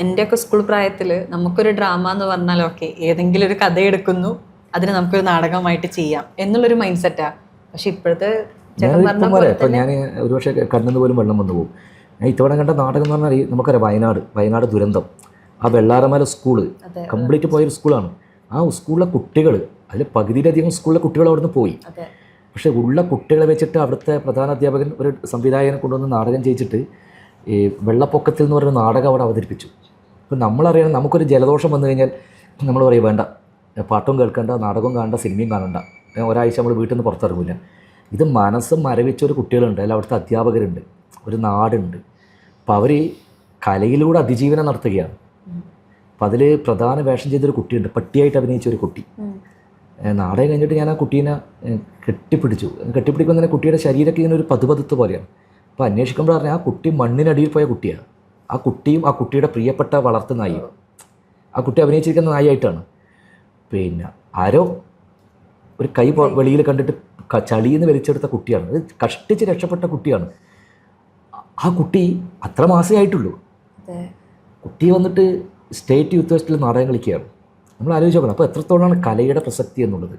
എൻ്റെയൊക്കെ സ്കൂൾ പ്രായത്തിൽ നമുക്കൊരു ഡ്രാമ എന്ന് പറഞ്ഞാൽ ഓക്കെ ഏതെങ്കിലും ഒരു കഥ എടുക്കുന്നു അതിന് നമുക്കൊരു നാടകമായിട്ട് ചെയ്യാം എന്നുള്ളൊരു മൈൻഡ് സെറ്റാ. പക്ഷെ ഇപ്പോഴത്തെ ചേട്ടൻ പറഞ്ഞ പോലെ ഇപ്പം ഞാൻ ഒരുപക്ഷെ കണ്ണിന്ന് പോലും വെള്ളം വന്നു പോകും. ഞാൻ ഇത്തവണ കണ്ട നാടകം എന്ന് പറഞ്ഞാൽ നമുക്കറിയാം വയനാട് ദുരന്തം, ആ വെള്ളാറമല സ്കൂള് കംപ്ലീറ്റ് പോയൊരു സ്കൂളാണ്. ആ സ്കൂളിലെ കുട്ടികൾ, അതിൽ പകുതിയിലധികം സ്കൂളിലെ കുട്ടികൾ അവിടുന്ന് പോയി. പക്ഷേ ഉള്ള കുട്ടികളെ വെച്ചിട്ട് അവിടുത്തെ പ്രധാന അധ്യാപകൻ ഒരു സംവിധായകനെ കൊണ്ടുവന്ന് നാടകം ചെയ്യിച്ചിട്ട് ഈ വെള്ളപ്പൊക്കത്തിൽ എന്ന് പറയുന്ന നാടകം അവിടെ അവതരിപ്പിച്ചു. ഇപ്പം നമ്മളറിയണം, നമുക്കൊരു ജലദോഷം വന്നു കഴിഞ്ഞാൽ നമ്മൾ പറയും വേണ്ട, പാട്ടും കേൾക്കേണ്ട, നാടകവും കാണണ്ട, സിനിമയും കാണണ്ട, ഒരാഴ്ച നമ്മൾ വീട്ടിൽ നിന്ന് പുറത്തിറങ്ങില്ല. ഇത് മനസ്സ് മരവിച്ചൊരു കുട്ടികളുണ്ട്, അതിൽ അവിടുത്തെ അധ്യാപകരുണ്ട്, ഒരു നാടുണ്ട്. അപ്പോൾ അവർ കലയിലൂടെ അതിജീവനം നടത്തുകയാണ്. അപ്പോൾ അതിൽ പ്രധാന വേഷം ചെയ്തൊരു കുട്ടിയുണ്ട്, പട്ടിയായിട്ട് അഭിനയിച്ച ഒരു കുട്ടി. നാടകം കഴിഞ്ഞിട്ട് ഞാൻ ആ കുട്ടീനെ കെട്ടിപ്പിടിക്കുമ്പോൾ തന്നെ കുട്ടിയുടെ ശരീരമൊക്കെ ഇങ്ങനെ ഒരു പതുപതുത്ത് പോലെയാണ്. അപ്പോൾ അന്വേഷിക്കുമ്പോൾ പറഞ്ഞാൽ ആ കുട്ടി മണ്ണിനടിയിൽ പോയ കുട്ടിയാണ്. ആ കുട്ടിയും ആ കുട്ടിയുടെ പ്രിയപ്പെട്ട വളർത്തു നായിയും. ആ കുട്ടി അഭിനയിച്ചിരിക്കുന്ന നായായിട്ടാണ്. പിന്നെ ആരോ ഒരു കൈ വെളിയിൽ കണ്ടിട്ട് ചളിയിൽ നിന്ന് വലിച്ചെടുത്ത കുട്ടിയാണ്. അത് കഷ്ടിച്ച് രക്ഷപ്പെട്ട കുട്ടിയാണ്. ആ കുട്ടി അത്ര മാസേ ആയിട്ടുള്ളൂ. കുട്ടി വന്നിട്ട് സ്റ്റേറ്റ് യൂത്ത് ഫെസ്റ്റിൽ നാടകം കളിക്കുകയാണ്. നമ്മൾ ആലോചിച്ച് നോക്കണം. അപ്പോൾ എത്രത്തോളമാണ് കലയുടെ പ്രസക്തി എന്നുള്ളത്.